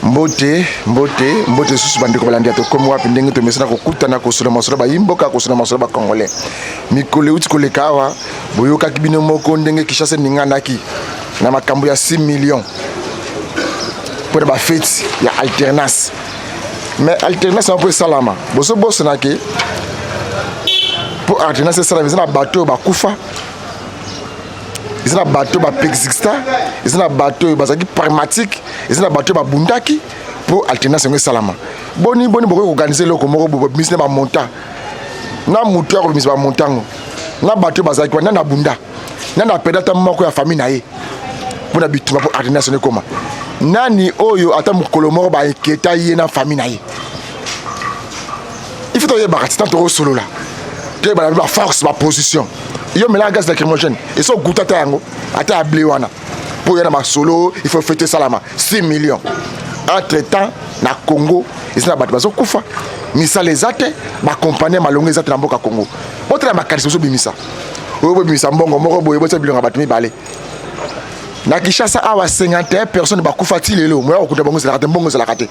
Mbote susu bandeko balandia to comme wapi ndenge to mesana kokutana ko solo masolo ba imboka ko solo masolo ba congolais mikole uti kolekawa boyoka kibino moko ndenge kishase ninganaki na makambo ya 6 millions pour ba fête ya alternance mais alternance un peu salama boso boso nake pour alternance ça na bateau ba kufa ils ont un bateau ba Pexixta, ils ont un bateau bazaki pragmatique, ils ont un bateau ba bundaki pour alternance ngwe salama. Boni boko organiser loko moko bo business ba monta. Na moteur ko business ba montango. Na bateau bazaki na na bunda. Na na pedata moko ya famille na ye. Pour na bituma pour alternance ne koma. Nani oyo ata mukolo moko ba eketa ye na famille na ye. Il faut to ye ba tant to solo là. Tu ba la force ba position. Yo mais la gaz lacrymogène et so goûta tango ata ablewana pour y ma solo il faut fêter salama 6 millions entre temps na Congo ils na battu bazo kufa misa les ate ba compagnie malonga ezate na mboka Congo botra makalisi so bimisa obo bimisa mbongo moko boye botsa bilonga batumi balé na Kinshasa awa 51 personnes ba kufa ti lelo mo okuta bongo zela kate mbongo zela kate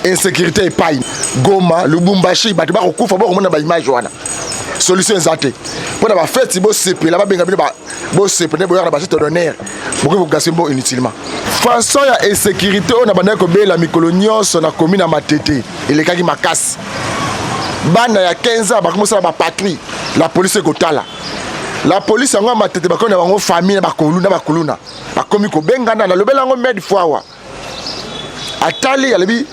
insécurité epai Goma Lubumbashi battu ba kufa bo mona ba image wana solution zate pour la fête bo sepe là ba benga bino ba bo sepe ne bo ya ba site d'honneur beaucoup vous gasser bon inutilement façon ya insécurité on a bana ko be la mikolo so na commune na Matete et kaki makasi bana ya 15 ans ba commencer ba patrouille la police ekotala la police ngo Matete ba kona bango famille ba koluna ba komi ko bengana na lobela ngo med fois atali ya lebi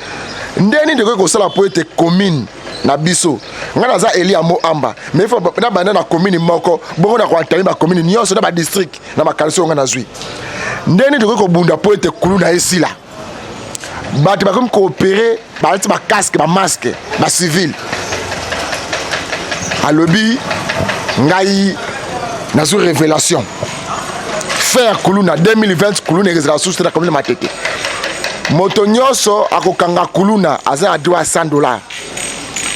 ndeni de ko sala po ete commune na biso ngana za eli amo amba mais il faut na bana na commune moko bongo na kwa tami ba commune nyonso na ba district na makalisi ngana zwi ndeni de ko bunda po ete kuluna esila bati ba comme coopérer ba ti ba casque ba masque ba civil a lobby ngai na zo révélation faire kuluna 2020 kuluna réservation sur la commune Matete moto nyonso akokanga kuluna aza adwa $100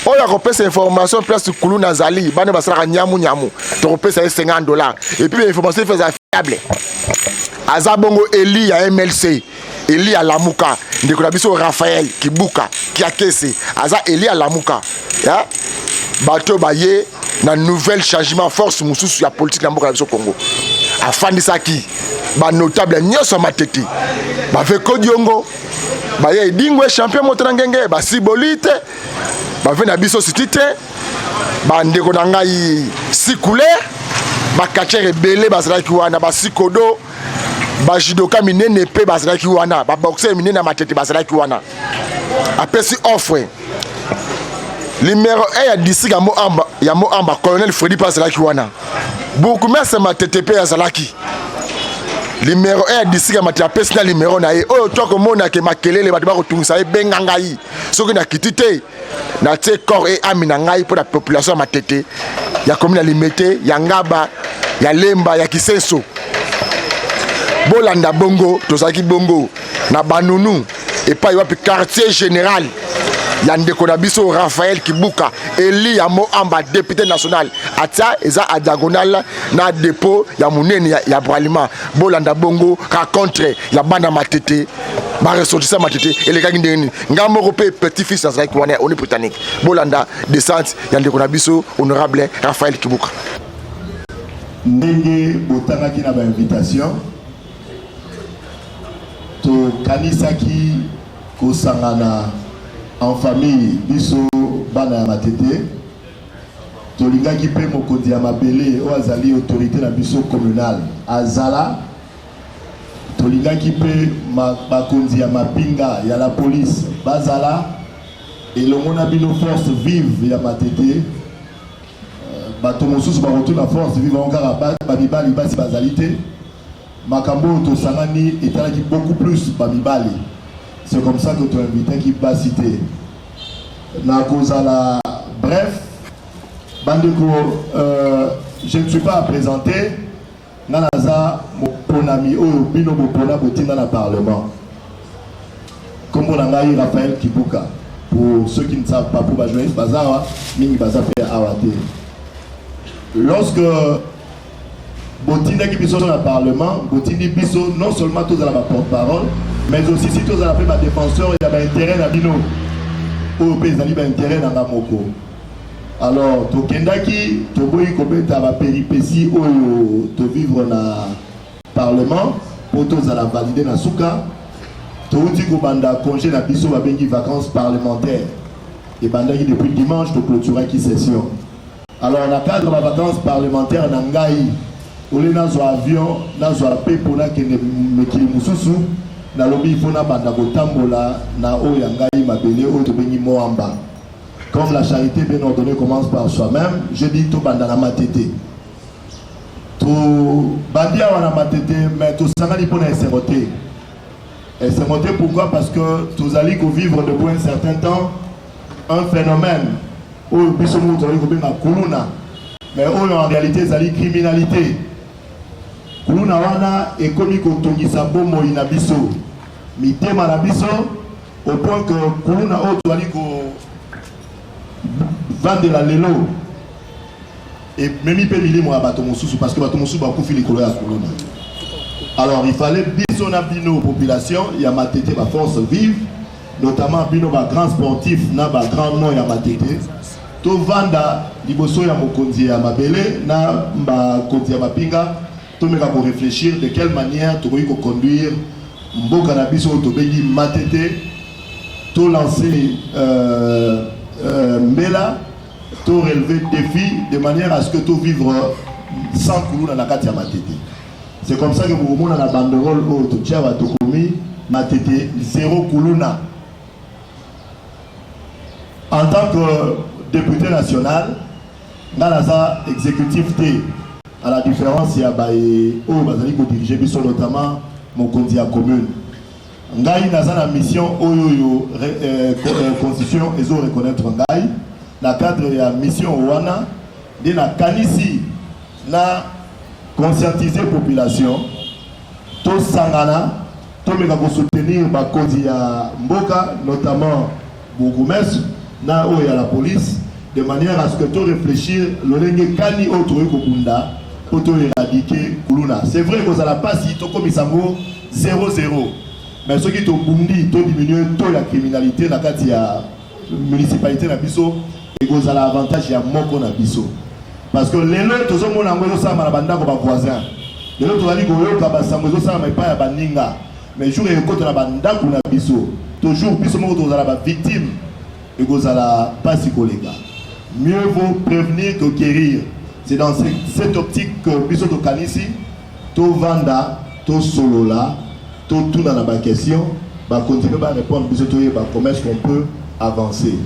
oyo akopesa information place kuluna zali bana basala nyamu to kopesa $50 et puis information fait fiable aza bongo Eli ya MLC Eli ya Lamuka ndeko na biso Raphaël Kibuka Kiakese aza Eli ya Lamuka ya bato baye na nouvelle changement force mususu ya politique na mboka biso Congo afandisaki ba notable nyonso Matete ba veko diongo baye dingwe champion moto ngenge ba sibolite ba vena biso sitite ba ndeko na ngai sikule ba kachere belé bazalaki wana ba sikodo ba judoka minene pe bazalaki wana ba boxer minene na Matete bazalaki wana apesi offre numéro 1 ya district ya Moamba colonel Freddy bazalaki wana beaucoup merci Matete pe azalaki numéro 1 ya district ya Matete apesi na numéro na ye oyo to ko mona ke makelele ba ko tungisa e benga ngai soki na kitite na te corps et âme na ngai pour la population ya Matete ya commune ya Limete ya Ngaba ya Lemba ya Kisenso bolanda bongo tozaki bongo na Banunu et pas wapi quartier général ya ndeko na biso Raphaël Kibuka Eli ya Moamba député national atia eza a diagonal na dépôt ya munene ya Bralima bolanda bongo rencontre ya bana Matete ba ressortissant Matete et les gars ndeni ngamo repé petit fils azaki wana on est britannique bolanda descente ya ndeko na biso honorable Raphaël Kibuka ndenge botangaki na ba invitation to kanisaki ko sangana en famille biso bana ya Matete tolingaki pe mokonzi ya mabele o azali autorité na biso communale azala tolingaki pe bakonzi ya mapinga ya la police bazala elongo na bino force vive ya Matete bato mosusu bakotuna force vive onkaka bamibali basi bazali te makambo tosangani etalaki beaucoup plus bamibali. C'est comme ça que tu as invité qui va citer. Bref, Bandeko, je ne suis pas à présenter. Nanaza, mon ami, ou Bino Bopona, Botina, dans le Parlement. Comme on a eu Raphaël Kibuka. Pour ceux qui ne savent pas, pour jouer Bazara, Mingi Baza fait Awate. Lorsque Botina qui est dans le Parlement, Botini Bisso, non seulement tous à la porte-parole, Mais aussi si tous appelés ma défenseur, il y a un intérêt dans bino. Au pays, il y a un intérêt dans la moko. Alors, to kendaki, to boyi kobeta ba péripétie oyo to vivre na parlement pour tous à la valider na souka. To uti ko banda congé na biso ba bengi vacances parlementaires. Et bandaki depuis dimanche to clôturer qui session. Alors, dans le cadre de la vacances parlementaires na ngai, ole na zo avion, na zo ape pour na kende mekili mususu. Na lobby il faut na banda kotambola na oyo ngai mabele oyo to bengi moamba. Comme la charité bien ordonnée commence par soi-même, je dis tout bandana matete. Tout bandia wana matete, mais tout ça n'a pas SMOT. SMOT pourquoi? Parce que tous allez vivre depuis un certain temps un phénomène où bisomu to ko benga kuluna, mais où en réalité ça criminalité. Kuluna wana ekomi ko tongisa bomo ina biso. Mitema na biso au point que kuluna o to ali ko vendre la lelo et même il peut lier moi bateau sous parce que bateau sous ba kufi likolo ya kuluna. Alors il fallait biso na bino population ya matete ba force vive, notamment bino ba grand sportif na ba grand nom ya matete to vanda liboso ya mokonzi ya mabele na ba konzi ya mapinga to meka ko réfléchir de quelle manière to ko conduire mboka na biso to bengi matete to lancer Mbela, tout relever défi de manière à ce que tout vivre sans kuluna na kati ya matete. C'est comme ça que vous avez la banderole au Tchava Tokomi, matete, zéro kuluna. En tant que député national, dans la exécutif T, à la différence, il y a Bazali qui dirige notamment mon conseil à commune. Ngai naza na mission oyo constitution ezo reconnaître ngai na cadre ya mission wana de na kanisi na conscientiser population to sangana to meka ko soutenir ba konzi ya mboka notamment bourgmestre na oyo ya la police de manière à ce que to réfléchir lolenge kani auto ko bunda auto éradiquer kuluna. C'est vrai que ça la passe to komisango 0-0. Mais ceux qui ont bundi, ont diminué la criminalité dans la municipalité na biso et vous avez l'avantage ya moko na biso. Parce que les gens tous ont mon ça ma banda ko ba voisin. Les gens tous ali ko yo ka ba sangozo ça ma pa ya baninga. Mais jour et côté na banda ko na biso. Toujours biso moko to za ba victime et vous allez pas psychologue. Mieux vaut prévenir que guérir. C'est dans cette optique que biso to kanisi to vanda to solola. Tout dans la question, va continuer à répondre comment est-ce qu'on peut avancer.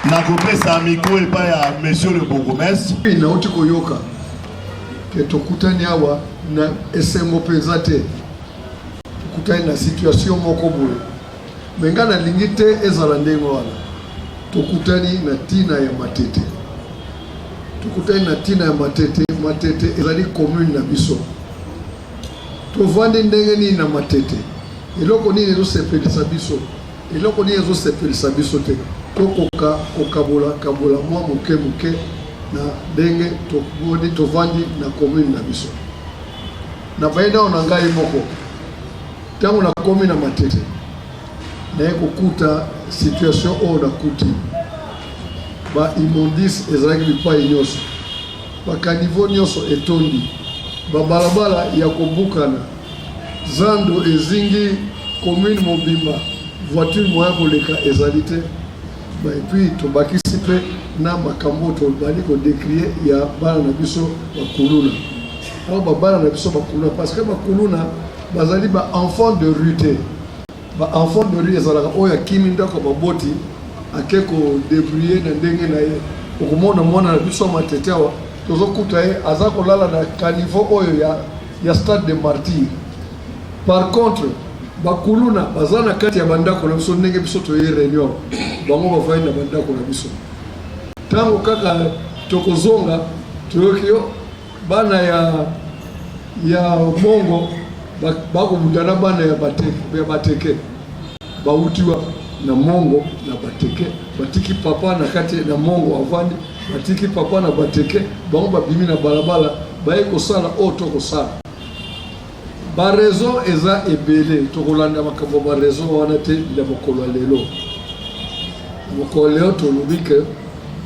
Nakopé Samiko et pas à monsieur le bourgmestre. Na utiko yoka ke tokutani awa na SMO pesate kutani na situation moko boye. Menga na lingite ezala ndengo wana. Tokutani na tina ya matete. Tokutani na tina ya matete ezali commune na biso. Tovandi ndenge ni na matete. Eloko ni ezo sepelisa biso. Eloko ni ezo sepelisa biso te. Tokoka kabola mwa muke na ndenge tovandi na commune na biso. Na baina ona ngai moko. Tangu na commune na matete. Na kokuta situation o na kuti. Ba immondice ezali pa inyoso. Bakanivo nyonso etondi babalabala ya kobukana zando ezingi commune mobimba voiture moya koleka ezalite ba et puis tobakisi pe na makambo to bali ko décrier ya bana na biso bakuluna au bana na biso bakuluna parce que bakuluna bazali ba enfant de rue ba enfant de rue ezalaka oya kimi ndako baboti akeko débrouiller na ndenge na ye okomona mwana na biso matetewa tozokuta ye aza kolala na kanivo oyo ya stade de martyr. Par contre bakuluna baza na kati ya bandako na biso ndenge biso toye réunion bango bavai na bandako na biso tango kaka tokozonga toyokio bana ya mongo bakobundana bana ya bateke bautiwa na mongo na bateke batiki papa na kati na mongo avandi batiki papa na bateke bango babimi na balabala baye kosala oto kosala ba raison eza ebele tokolanda makambo ba raison wana te ya mokolo lelo mokolo lelo tolobi ke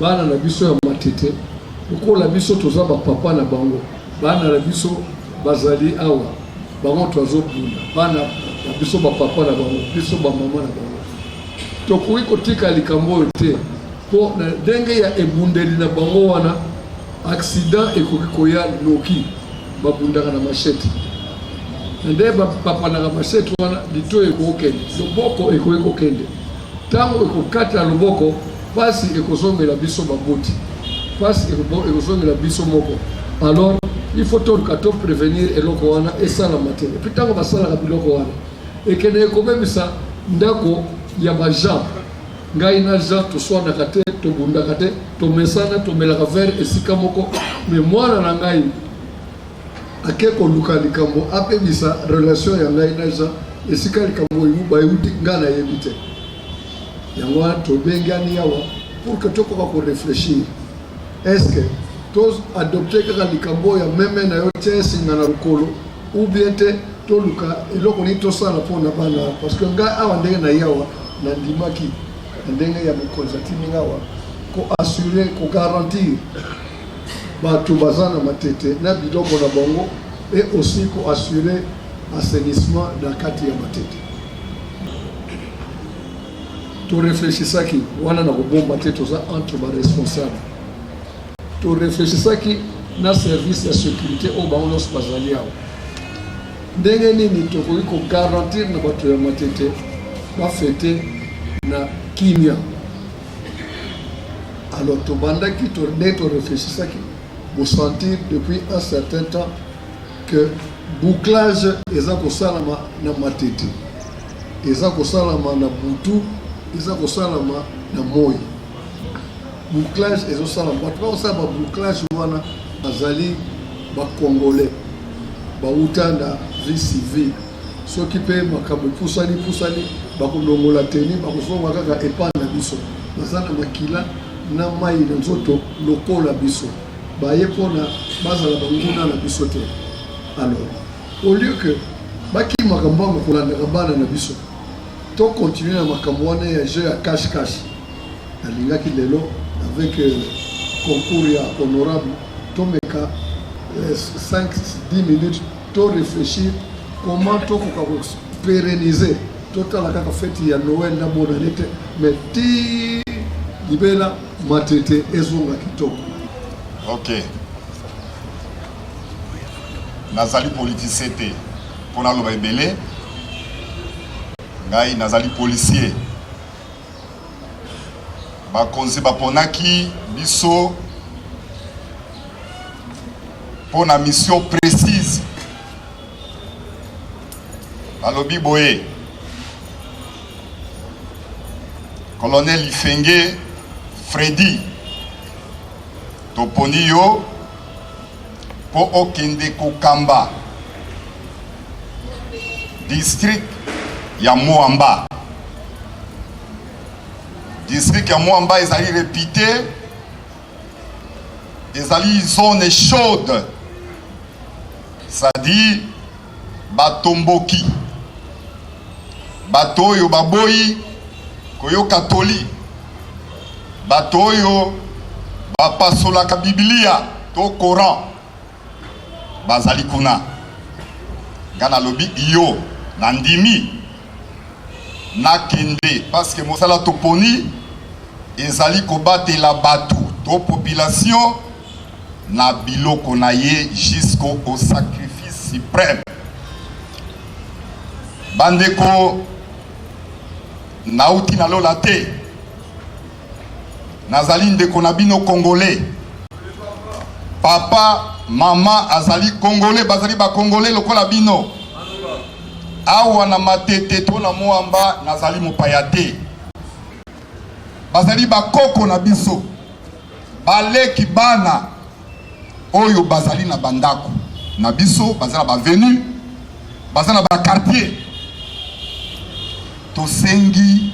bana na biso ya matete lokola biso toza ba papa na bango bana na biso bazali awa bango twazobunda bana na biso ba papa na bango biso ba mama na bango tokoki kotika likambo te po na ndenge ya ebundeli na bango wana accident ekoki koya noki babundaka na machete nde papa na machete wana lito ekokende loboko ekoki kokende tango ekokata loboko pasi ekozongela biso baboti pasi ekozongela biso moko alors il faut to prévenir eloko wana esala matele puis tango basalaka biloko wana ekende ekomemisa ndako ya bajean ngai na jean toswanaka te tobundaka te tomesana tomelaka vere esika moko me mwana na ngai ake koluka likambo apebisa relation ya ngai na jean esika likambo bayuti ngai nayebi te yango wana tobengani awa pour que tokoka korefléchir est-ce que tos adopte kaka likambo ya meme na yo tie esinga na lokolo ou bien te toluka eloko nini tosala mpona bana parce que ngai awa ndenge na yawa na ndimaki na ndenge ya mokonzi atimi awa koassure kogarantir bato baza na matete na biloko na bango et aussi koassure assainissement na kati ya matete toreflechisaki wana na kobomba te toza entre baresponsable toreflechisaki na service ya sécurité oyo bango nyonso bazali awa ndenge nini tokoki kogarantir na bato ya matete bafete na kimia alors tobandaki nde toreflechisaki bosentir depuis un certain temps que bouclage eza kosalama na matete eza kosalama na butu eza kosalama na moi bouclage ezosalama bato bakosala babouclage wana bazali bacongolais bauta na vie civile soki mpe makambo epusani bakolongola teni bakosonga kaka epa na biso baza na makila na mai na nzoto lokola biso baye mpona bazala banguna na biso te alors au lieu que bakimaka mbango kolandaka bana na biso to continuer na makambo wana ya jeu ya cache-cache nalingaki lelo avec concours ya honorable tomeka 5-10 minutes to réfléchir comment tokoka pérenniser totala kaka feti ya Noël na bonane te mais ti libela matete ezonga kitoko. Ok, nazali politicien te mpona loba ebele ngai nazali policier bakonzi baponaki biso mpona mission précise balobi boye colonel Ifenge Freddy toponi yo po okende kokamba district ya Moamba. District ya Moamba ezali répité, ezali zone chaude, c'est-à-dire batomboki bato oyo baboyi koyo katoli bato oyo bapasolaka Biblia to Coran bazali kuna ngana lobi iyo nandimi nakende parce que mosala toponi ezali kobatela batu to population na biloko na ye jusqu'au sacrifice suprême. Bandeko nauti na lola te nazali ndeko na bino congolais, papa mama azali congolais, bazali ba congolais lokola bino. Awa na matete to na Moamba nazali mopaya te, bazali bakoko na biso baleki bana oyo bazali na bandako na biso, bazala bavenu, bazala ba quartier. Tosengi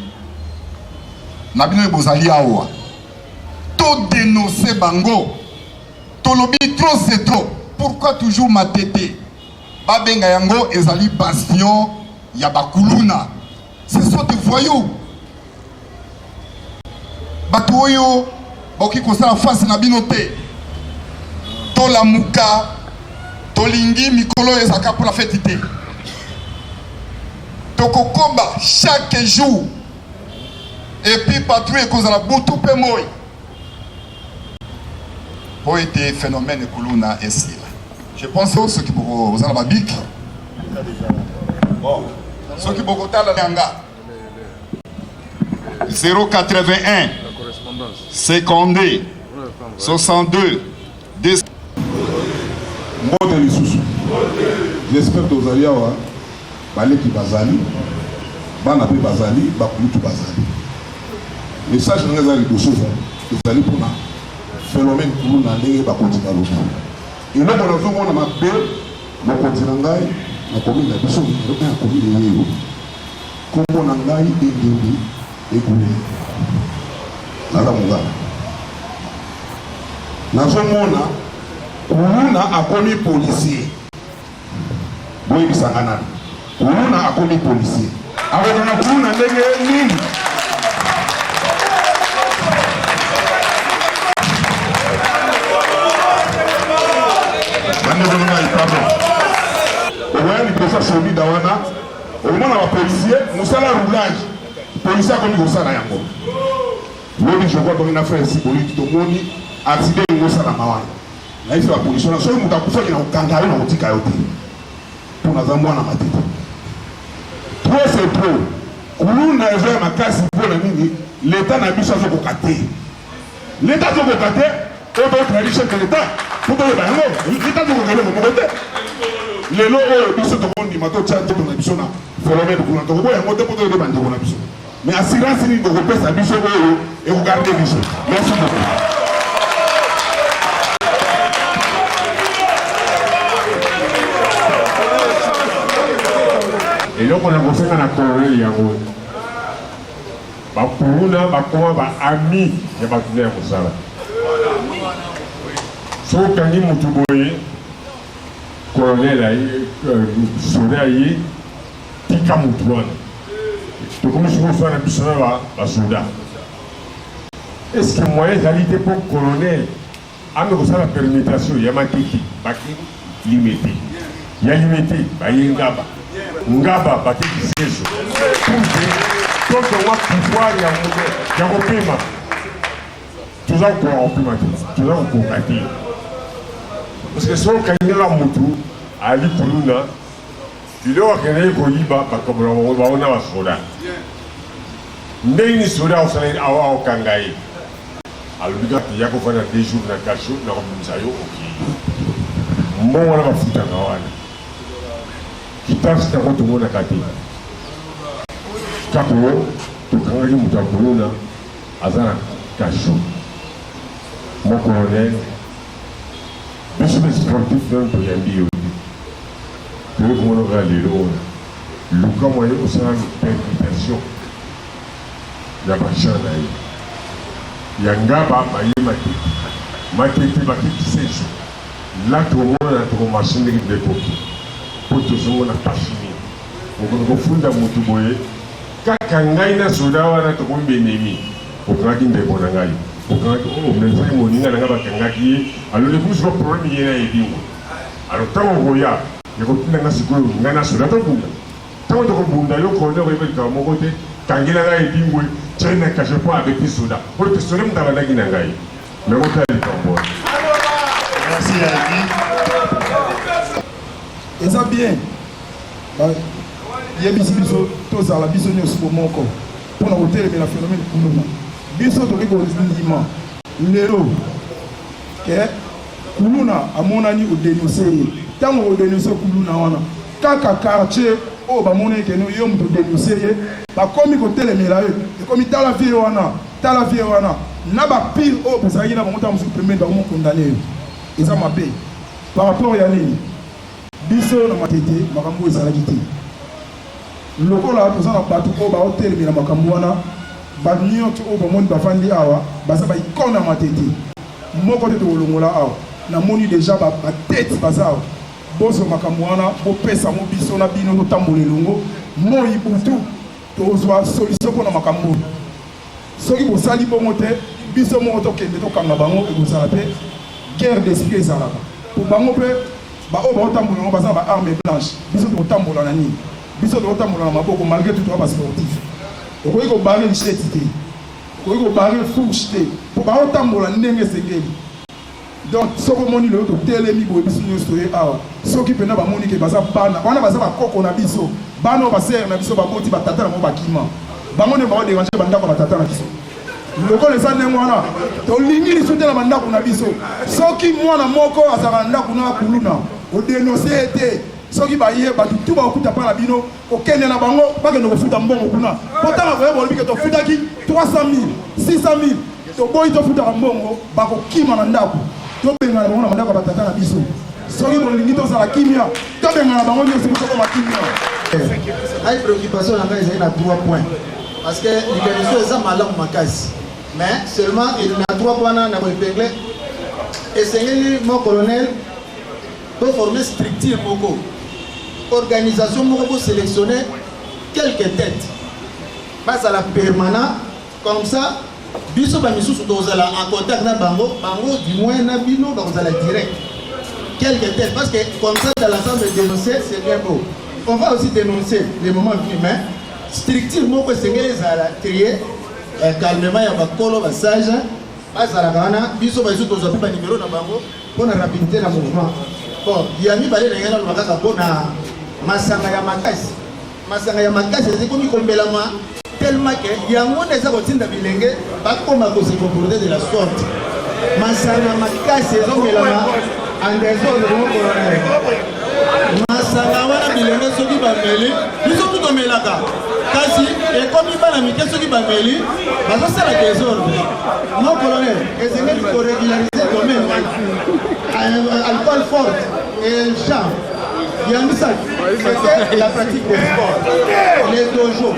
na bino bozali awa to dénoncer bango, to lobi trop c'est trop. Pourquoi toujours matete? babenga yango ezali bastion ya bakuluna. Ce sont des voyous. Bato oyo boki kosala face na bino te. To la muka tolingi mikolo ezaka pour la fête te. Tokokomba chaque jour. Et puis patrouille kozala butu pe moi. Pour être phénomène kuluna ici. Je pense que ceux qui vous avez la bic. Bon. Ceux qui vous avez la yanga. 081 52 62 10. Mbote lisusu. J'espère que vous allez avoir baleki bazali, bana pe bazali, bakulutu bazali. Message nga ezali liboso ezali mpona phénomène kulu na ndenge bakonzi na lobu. Eloko nazomona mabe mokonzi na ngai nakomi na biso eloko ya komi na yo kombo na ngai endembi ekule naza mongala nazomona kuluna akomi policier boyebisanga nani kuluna akomi policier akozana kuluna ndenge nini oya liposa solida wana omona bapolisier mosala roulage policier akomi kosala yango lobi jokwa tongi na frère siboliki tomoni accident yango osalama wana nayebi bapolisier na soki moto akufaki na kokanga yo na kotika yo te mpo naza mwana matete trop c'est trop kuluna eza ya makasi mpo na nini leta na biso azokoka te leta azokoka te oyo totradi chef de leta mpo toyeba yango leta azokoka eloko moko te lelo oyo biso tokondima totya nzoto na biso na phénomène kuna tokoboya yango te mpo toyeba ndeko na biso mais assurance nini tokopesa biso oyo ekogarde biso. Merci beaucoup. eloko na kosenga na colonel yango bakuluna bakoma baami ya batuna ya mosala soki okangi motu boye colonel aye soda aye tika motu wana tokomi soki osala na biso na basoda est ce que moyen ezali te mpo colonel ame kosala permutation ya mateki baki limete ya limete baye ngaba bateki seso pour que wa pouvoir ya kopema tuza kopema tuza kokati parce que so kanyela mutu ali kuluna bilo akene koyiba bakobola baona basoda ndeni soda osale awa okangai alubika yako fana 2 jours na kasho na komisa yo oki mbongo na bafuta na wana kitasi tako tumona kati kako tukangaki mutu akuluna aza na kasho mo colonel biso sportif don toyambi yo toyo komonoka lelo wana luka moye osala permutation ya bachan na ye yangaba baye matete bakiti seso la tomona tokomarche ndenge ndekoki po tozomona pashini okoki kofunda motu boye kaka ngai na soda wana tokomi benemi okangaki ndeko na ngai okangaki omenzaki moninga na ngai bakangaki ye alo lekumisiko problème ye na yebingo alo ntango koya ekotinda nga sikoyo ngai na soda tobunda ntango tokobunda yo kolonel koyeba likaba moko te kangela ngai ebingwe tiai na kashe mpo abeti soda po te soda moto abandaki na ngai nango ta likambo Merci Yaki. eza bien yebisi biso tozala biso nyonso bomoko mpona kotelemela phénomène kuluna biso tokoki kondima lelo ke kuluna amonani odenonse ye ntango odenonse kuluna wana kaka quartier oyo bamoni ekene yo moto odenonse ye bakomi kotelemela ye ekomi tala vie wana na bapire oyo bozalaki na bango ntango mosuku pembeni bakomokondane yo eza mabe par rapport ya nini biso na matete makambo ezalaki te lokola toza na bato oyo baotelemela makambo wana bato nyonso oyo bamoni bafandi awa baza baikone ya matete moko te tokolongola awa namoni deja batete baza awa bozo makambo wana bopesa mo biso na bino totambola elongo moi butu tozwa solution mpona makambo soki bosali bongo te biso moko tokende tokanga bango ekozala mpe guerre d'esprit ezalaka po bango mpe baoyo baotambola yango baza na baarme blanche biso tokotambola na nini biso tokotambola na maboko malgré tout toka basportif okoki kobare ncheti te okoki kobare fourche te po baotambola ndenge esengeli donc soki omoni lelo totelemi boye biso nyonso toye awa soki mpena bamoni ke baza bana wana baza bakoko na biso bana oyo basere na biso baboti batata nango bakima bango nde baoderange bandako ya batata na biso lokola eza ndenge wana tolingi lisu te na bandako na biso soki mwana moko azalaka na ndako na kuluna odenonse ye te soki baye bato tu bakokuta mpa na bino kokende na bango bakende kofuta mbongo kuna potanga koyeba olobi ke tofutaki 300 000 600 000 toboyi tofutaka mbongo bakokima na ndako tobengana bango na bandako ya batata na biso soki bolingi tozala kimia tobengana bango nyonso tokoma kimia ay préoccupation na ngai ezali na 3 points parce que likanisi eza malamu makasi mais seulement il na 3 points na koepingle esengeli mon colonel toforme structure moko organisation moko bosélectionner quelques têtes bazala permanent comme ça biso bamisusu tozala en contact na bango du moins na bino bakozala direct quelques têtes parce que comme ça dans l'ensemble dénoncer c'est bien beau on va aussi dénoncer les moments humains structure moko esengeli ezala créer calmement ya bakolo basage bazalaka wana biso baiso tozwa mpe banimero na bango mpona rapidité na mouvement bon ya mibale na ngai naloba kaka mpona masanga ya makasi ezikomi kombelama tellement que yango nde eza kotinda bilenge bakoma kose comporter de la sorte masanga makasi ezomelama en désordre moko masanga wana bilenge soki bameli biso tutomelaka kasi ekomi bana mike soki bameli bazosala désordre mon colonel ezengeli korégulariser domaine wana alcool forte et champ yangisaki c'était la pratique des sports les dojos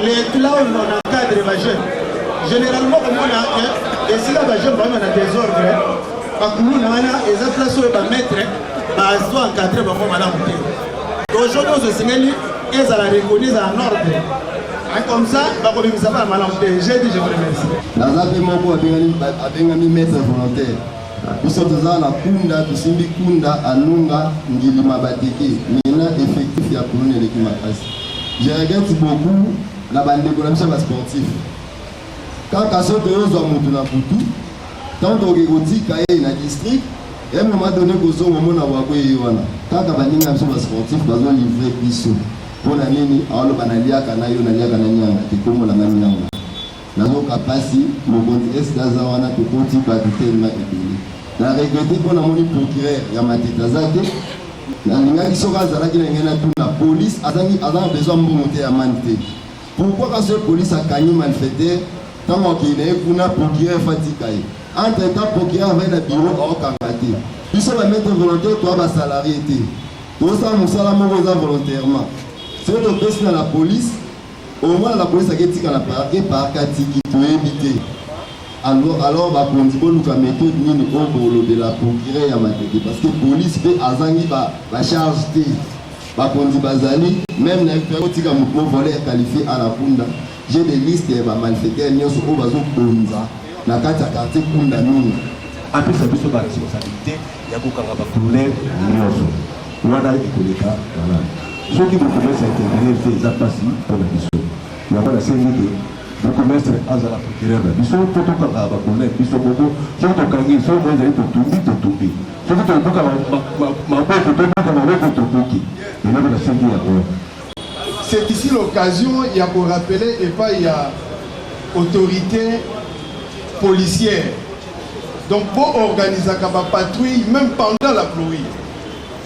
les là où on encadre les jeunes généralement comme on a esila bajeune bana na désordre bakuluna wana eza place oyo bametre bazo encadre bango malamu te dojo nyonso esengeli ezala reconnu ezala en ordre comme ça bakobimisa bana malamu te j'ai dit je vous remercie naza mpe moko abengami maître volontaire biso toza na kunda tosimbi kunda anunga ngilima bateke mina effectif ya kolone eleki makasi je regrette beaucoup na bandeko na biso ya basportif kaka so toyozwa motu na butu tant tokoki kotika ye na district ya moment donné kozonga omona wako ye wana kaka baninga na biso basportif bazolivre biso mpona nini aoloba naliaka na yo naliaka na nyanga tekomolanga nyanga nazoka pasi mokonzi esi aza wana tokoti bato telema ebele na regrete mpo namoni procureur ya matete aza te nalingaki soki azalaki na ngai na tuna polise aza na besoin mbongo te ya mani te pourquoi kasi polise akangi malfaiteur ntango akende ye kuna procureur fatika ye entre temps procureur avai na biro aokanga te biso bametre volontaire toa basalarie te tosala mosala moko eza volontairement soki topesi na la police omwana la police aketika na parke parke atiki toyebi te alors bakonzi boluka méthode nini oyo bolobela procureur ya matete parce que police mpe azangi bacharge te bakonzi bazali même na otika motu mo voler qualifié ana kunda j'ai des listes ya bamalfaiteur nyonso oyo bazobonza na kati ya quartier kunda mingi apesa biso baresponsabilité ya kokanga bacolonel nyonso wana ekoleka malade soki bokomesa intervenir te eza mpasi mpona biso yango nasengi te bokomestre azala procureur na biso mpo tokanga bacolonel biso moko soki tokangi soki ezali totumbi soki tobuka maboko tobuka maboko tobuki eloko nasengi yango. C'est ici l'occasion, il y a pour rappeler, et pas il y a autorité policière. Donc, pour organiser une patrouille, même pendant la pluie.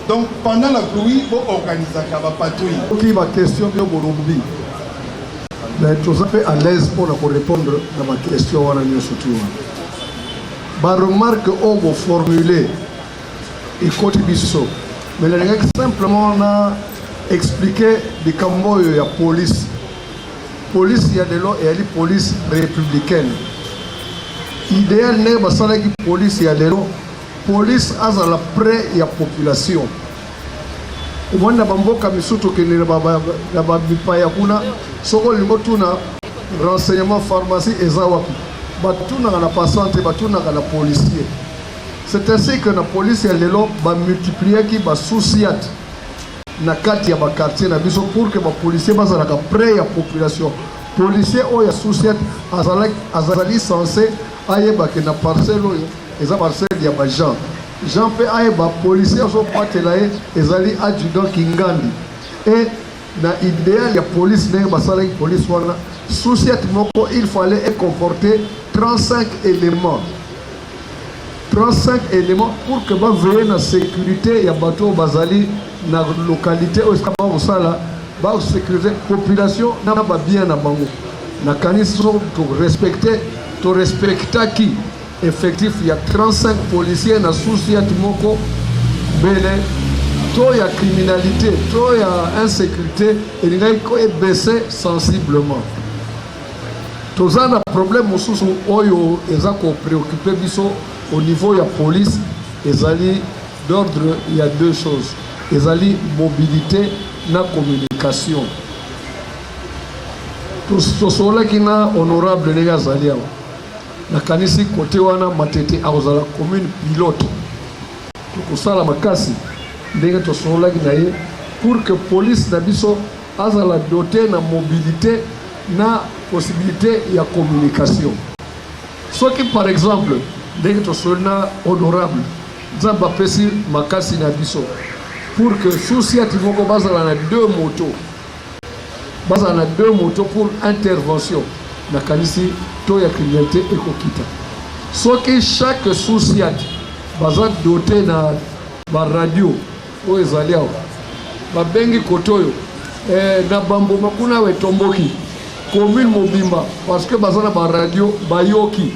Donc, pendant la pluie, pour organiser une patrouille. Ok, ma question est pour Rombi. Mais tout ça fait à l'aise pour répondre à ma question. Ma remarque, on va formuler et continuer ça. Mais le règle simplement, on a expliqué des cambo et la police. Police, il y a de l'eau et il y a la police républicaine. Idéal n'est pas ça la police, il y a de l'eau. Police, à la près, il y a population. umwanda bamboka misutu kene na babipaya kuna soko lingo tuna renseignement pharmacie eza wapi batuna na passante batuna na policier. C'est ainsi que la police lelo ba multiplier ki ba souciat na kati ya ba quartier na biso pour que ba policier bazala ka près ya population. Policier oya souciat azali censé ayeba ke na parcelle oyo eza parcelle ya ba Jean pe ayeba policier so patela ezali adjudant Kingandi et na idéal ya police ne basala police wana souciat moko il fallait comporter 35 éléments pour que ba veiller na sécurité ya bateau bazali na localité où est-ce ba osala ba sécuriser population na ba bien na bango na kaniso to respecter qui effectif il y a 35 policiers na souci moko bele to ya criminalité to ya insécurité et il faut baisser sensiblement. Tous un problème mosusu oyo ezako préoccupé biso au niveau de la police, d'ordre, il y a deux choses. Ezali mobilité na communication. Tout cela qui na honorable les gars zalia. Na kanisi côté wana matete aozala commune pilote. Tout ça la makasi ndenge to cela qui na pour que police na biso azala doté na mobilité na possibilité ya communication. Ce qui par exemple dès que tu sois honorable, Zamba pesi makasi na biso pour que souci ativoko bazala na deux motos pour intervention na kanisi to ya criminalité ekokita. So que chaque souci baza doté na ba radio o ezali awa ba bengi kotoyo na bambo makuna wetomboki commune mobimba parce que baza na ba radio bayoki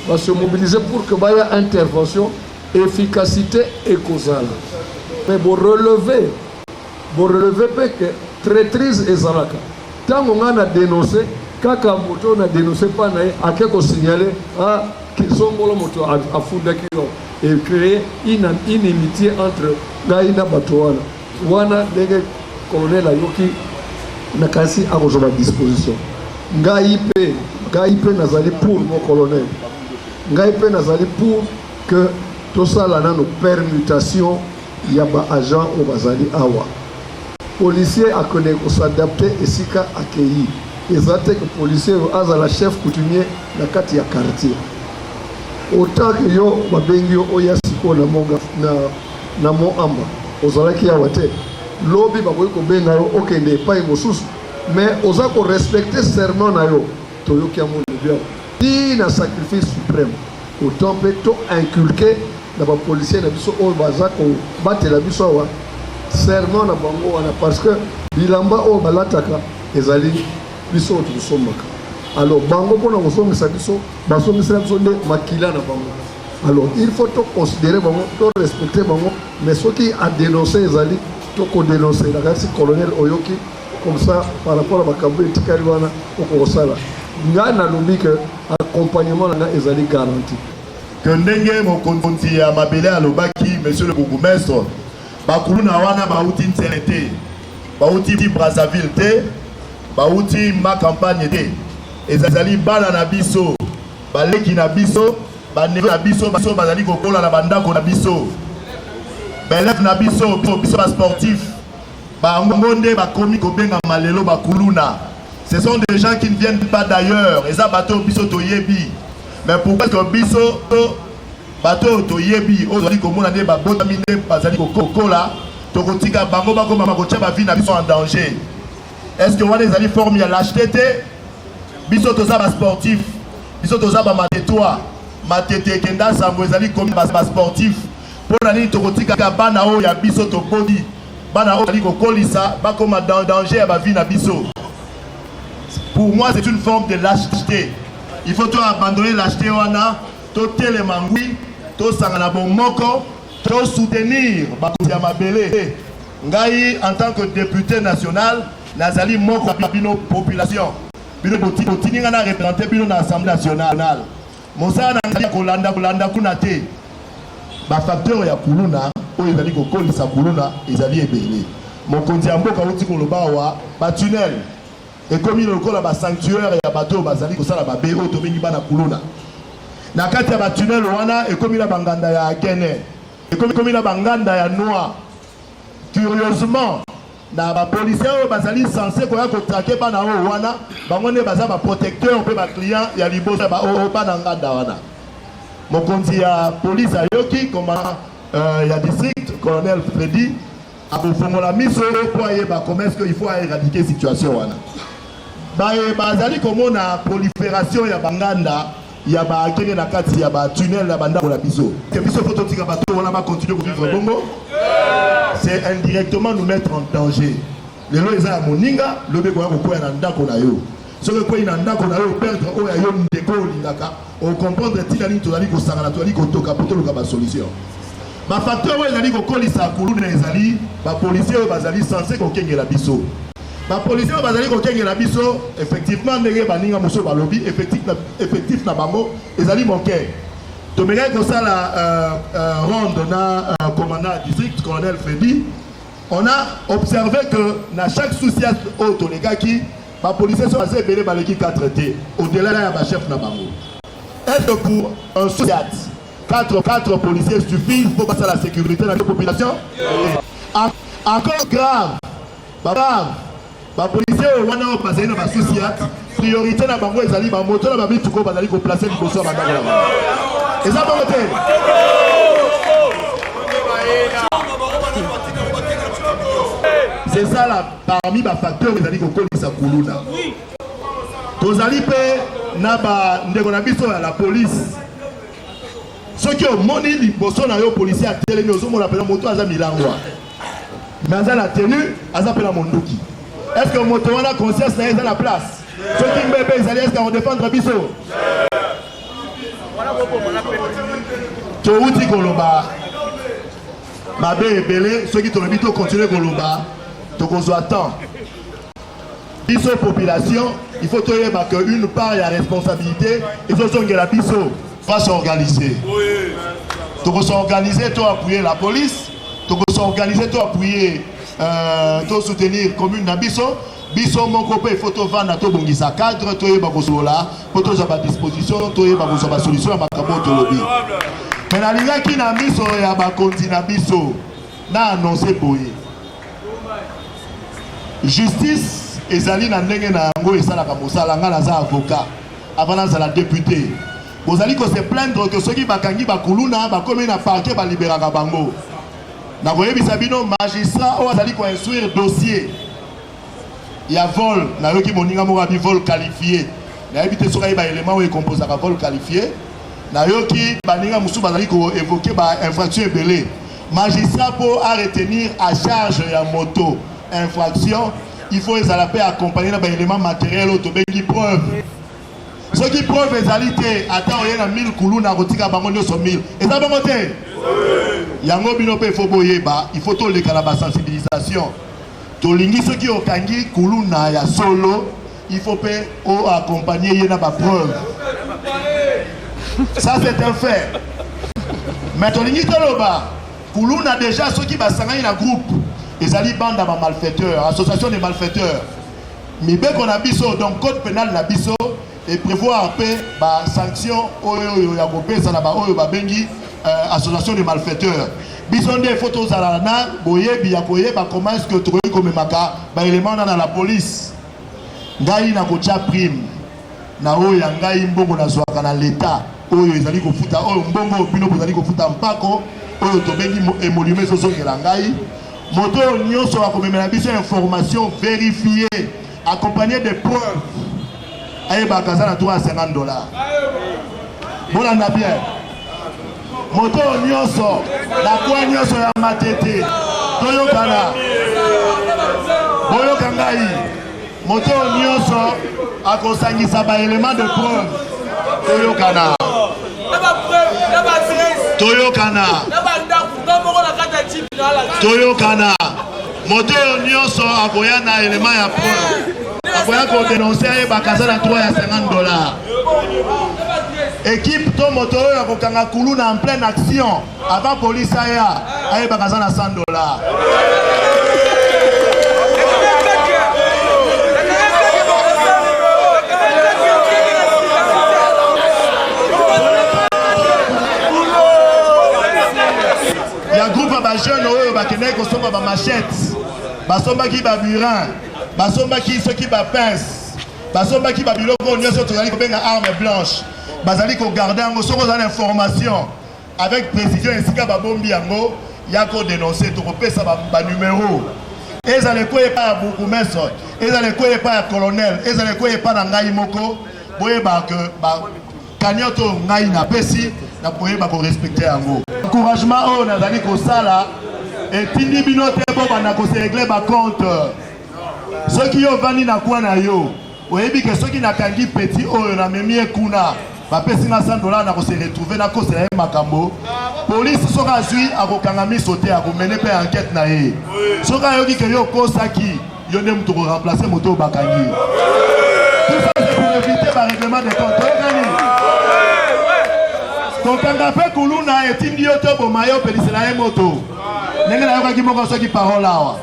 va se mobiliser pour que baya intervention efficacité et causale. Mais pour relever que traîtrise et zalaka. Tant on a dénoncé, kaka moto na dénoncé pas na akeko signaler qu'ils sont molo moto à funda kilo et créer une inimitié entre gaina batowana. Wana dege colonel ayoki na kasi à votre disposition. Ngaipe nazali pour mon colonel. Ngai pe nazali pour que tout ça là nos permutations yaba agent au bazali awa policier a connaît ko s'adapter et sika accueilli ezate que policier aza la chef coutumier na kati ya quartier autant que yo babengi yo oya siko na monga na mo amba ozalaki ya wate lobby baboyi ko benga yo okende pa mosusu mais oza ko respecter serment na yo toyoki ya monde bien ni na sacrifice suprême autant peut inculquer na ba policier na biso o baza ko batela biso wa serment na bango wana parce que bilamba o balataka ezali biso tu somaka alors bango pona kosomisa biso basomisa biso nde makila na bango alors il faut to considérer bango to respecter bango mais ce qui a dénoncé ezali to ko dénoncer la kasi colonel oyoki comme ça par rapport à bakambo etikali wana okosala ngana lobi que accompagnement na ezali garanti que ndenge mokonzi ya mabele alobaki monsieur le bourgmestre bakuluna wana bauti nselete bauti Brazzaville te bauti ma campagne te ezali bana na biso baleki na biso baneve na biso bazali kokola na bandako na biso belef na biso ba sportif bangonde bakomi kobenga malelo bakuluna. Ce sont des gens qui ne viennent pas d'ailleurs. Et ça, bateau biso to yebi. Mais pourquoi que biso bateau to yebi aujourd'hui comme on a des babotamine bazali koko là to kotika bango bako mama kocha ba vie na biso en danger. Est-ce que on a des alliés formés à l'acheter biso to za ba sportif biso to za ba matetoi matete kenda sambo ezali comme ba sportif pour nani to kotika bana o ya biso to body bana o ali kokolisa bako ma danger ya ba vie na biso. Pour moi, c'est une forme de lâcheté. Il faut abandonner lâcheté wana, to telemangui, to sangana bon moko, to soutenir Bakuya Mabele. Ngai en tant que député national, nazali moko bino population. Bino botini ngana représenter bino na l'Assemblée nationale. Mosana ngali kolanda kunate. Ba facteur ya kuluna, o ezali ko kolisa kuluna, ezali ebele. mokonzi ya mboka uti koloba awa batunnel ekomi lokola basanctuaire ya bato bazali kosala babe oyo tobengi bana kuluna na kati ya batunnel wana ekomi na banganda ya gene ekomi na banganda ya noir. Curieusement na bapolisier oyo bazali censé koya kotrake bana oyo wana bango nde baza baprotecteur mpe baclient ya liboso oyo bana nganda wana. Mokonzi ya police ayoki koma ya district colonel Freddy akofongola miso po ayeba comment est-ce qu'il faut éradiquer situation wana. Bazali komona prolifération ya banganda ya bakenge na kati ya batunnel na bandako na biso. Que biso faut totika bato wana ba continuer vivre bongo. C'est indirectement nous mettre en danger. Les lois eza moninga lobe ko ko na ndako na yo. Soki ko ina ndako na yo perdre o ya yo ndeko lingaka o comprendre tinali tozali ko sangana tozali ko toka poto loka ba solution. Ba facteur oyo ezali kokolisa kuluna ezali ba policier oyo bazali censé kokengela biso. Ba policier oyo bazali kokengela biso effectivement ndenge baninga moso balobi effectif na bango ezali moke. Tomeka kosala ronde na commandant district colonel Freddy. On a observé que dans chaque souciance auto les gars qui ba policier sont assez belé baleki 4T au-delà ya ba chef na bango. Est-ce que pour un souciance 4 policiers suffisent pour passer la sécurité dans la population? Encore grave. Ba policier wana passer na ba souciate priorité na bango ezali ba moto na ba bituko bazali ko placer liboso ba ndako là. Et ça va voter. C'est ça là parmi ba facteurs ezali ko kolisa kuluna. Tozali pe na ba ndeko na biso ya la police. Ce qui ont moni liboso na yo policier a telemi ozomona pena moto aza milangwa. Mais aza la tenue aza pena monduki. Est-ce que moto wana conscience na la place? Ce qui mbebe ezali est-ce qu'on défendre biso? Touti koloba mabe ebele ceux qui tolobi to continuer koloba to kozwa temps. Biso population, il faut toyeba que une part ya responsabilité il faut songela biso va s'organiser. To s'organiser, to appuyer la police, to s'organiser, to appuyer to soutenir commune na biso. Biso mon copain il faut to vendre to bongisa cadre to yeba kosola, pour to za ba disposition, to yeba kosola solution ya makabo to lobi. Mais na linga ki na miso ya ba konti na biso na annoncer boye. Justice ezali na ndenge na yango esalaka mosala nga naza avocat avant nazala député. Vous allez se plaindre que ceux qui bakangi bakuluna bakomi na parquet ba libéraka bango. Na voyez bisabino magistrat ou azali ko instruire dossier. Il y a vol, na yoki moninga mo bi vol qualifié. Na habité soka ba élément où il compose un vol qualifié. Na yoki baninga musu bazali ko évoquer ba infraction belé. Magistrat pour retenir à charge ya moto infraction, il faut les aller accompagner ba élément matériel auto bengi preuve. Ceux qui prouvent les alité, attends, il y a 1000 koulou na rotika bango nyoso 1000. Et ça va monter. Yango binope faut boyeba, il faut tout les canaba sensibilisation. To lingi ceux qui okangi koulou na ya solo, il faut payer au accompagner yena ba preuve. Ça c'est un fait. Mais to lingi toloba, koulou na déjà ceux qui basanga na groupe, ils allient bande à malfaiteurs, association des malfaiteurs. Mais bien qu'on a biso donc code pénal na biso et prévoir un peu bah sanction oyo ya kopesa na ba oyo ba bengi association de malfaiteurs. Bison des photos à la na boyebi ya koyeba comment est-ce que tu comme maka ba élément na la police. Ngai na kocha prime na oyo ya ngai mbongo na zwaka na l'état oyo ezali ko futa oyo mbongo bino bozali ko futa mpako oyo to bengi émolument soso ngela ngai moto nyonso akomemela biso information vérifiée accompagné de preuves. Aïe bakaza na $50. Bon on a bien. Moto nyonso, la kwa nyonso ya matete. Toyo kana. Boyo kangai. Moto nyonso akosangisa ba élément de preuve. Toyo kana. Toyo kana. Toyo kana. Moto nyonso akoya na élément ya preuve. Akoya ko dénoncer bakaza na $50. Équipe to moto ya kokanga kuluna en pleine action avant police aya bakaza na $100. machette, basombaki ba burin, basombaki soki ba pince, basombaki ba biloko nyonso tozali ko benga arme blanche, bazali ko garder yango soko za information avec précision esika ba bombi yango yako dénoncer to kopesa ba numéro. Ezale ko epa beaucoup meso, ezale ko epa colonel, ezale ko epa na ngai moko, boye ba que ba kanyoto ngai na pesi na boye ba ko respecter yango. Encouragement o nazali ko sala et tindi bino te bo bana ko se régler ba compte. Soki yo vani na kwa na yo, oyebi ke soki na kangi petit oyo na memi ekuna, ba pesi na $100 na ko se retrouver na ko se makambo. Police soka zui akokanga misote akomene pe enquête na ye. Soka yoki ke yo kosaki, yo ne muto ko remplacer moto bakangi. Tout ça c'est pour éviter ba règlement de compte. Kokanga pe kuluna etindi yo to bomayo pelise na moto. Nenge na yoka ki moko soki parole awa.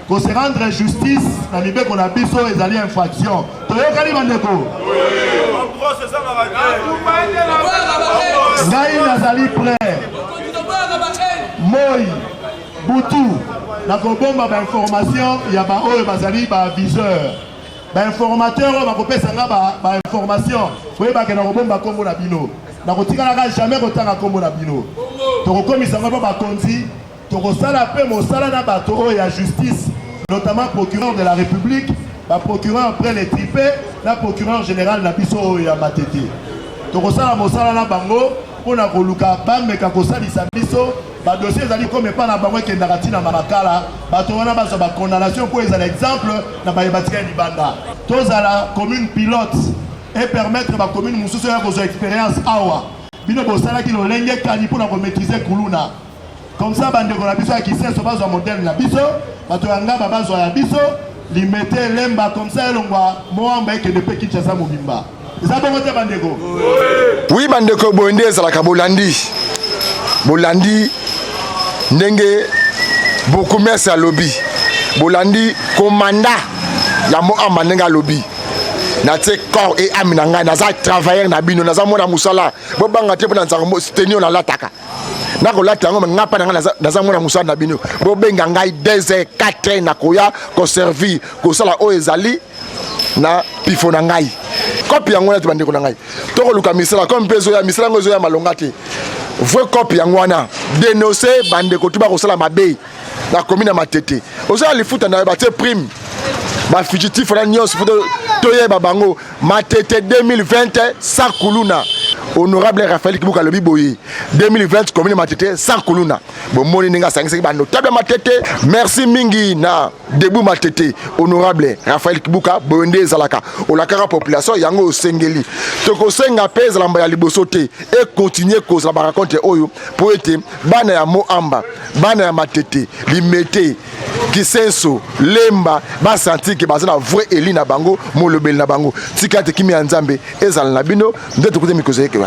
Ko se rendre justice na mibe ko na biso ezali infraction. Toyokali bandeko. Ngai nazali prêt. Moi Boutou na kobomba ba information ya ba oyo bazali ba viseur. Ba informateur ba kopesa nga ba information. Oyo ba kena kobomba kombo na bino. Na kotika na jamais kotanga kombo na bino. Tokokomisa nga ba konzi, tokosala pe mosala na bato oyo ya justice, notamment procureur de la République, ba procureur après les tripés, la procureur général na biso oyo ya matete. Tokosala mosala na bango pona koluka bameka kosalisa biso ba dossier ezali comme pas na bango ekendaka tina makala bato wana bazo ba condamnation pour ezala exemple na ba yebatika libanda. Tozala commune pilote et permettre ba commune mususu ya kozo expérience awa bino bosala ki lolenge kani pona ko maîtriser kuluna. Comme ça bande ko na biso ya kisenso bazo modèle na biso bato yanga bazo ya biso limete lemba comme ça elongwa moamba ekende pe Kinshasa mobimba. Oui, bandeko bonde ezalaka bolandi. Bolandi ndenge beaucoup merci à lobby. Bolandi commanda ya mo amanenga lobby. Na te corps et âme na nga na za travailleur na bino na za mona musala. Bo banga te pona nzango tenio na lataka. Na ko latanga ngapa na nga na za mona musala na bino. Bo benga ngai 2 4 na koya ko servir ko sala o ezali na pifo na ngai. Copie yango tu bandeko na ngai. Toko luka misala comme peso ya misala ngozo ya malongate. Vrai copie yango wana dénoncer bandeko tu ba ko sala mabe na commune na matete. Oza li futa na ba te prime. Ba fugitif na nyos futo toye babango matete 2020 sans kuluna. Honorable Raphaël Kibuka lobi boye 2020 commune matete sans kuluna. Bon moni ninga sangisi ba notable matete. Merci mingi na debout matete honorable Raphaël Kibuka bonde zalaka olakara population yango osengeli. Toko senga pesa lamba ya liboso te et continuer cause la raconte oyo pour être bana ya Moamba, bana ya matete, limete kisenso lemba ba sentir que bazana vrai eli na bango mo lobel na bango tikate kimi ya nzambe ezala na bino ndeto kote mikozo yeke.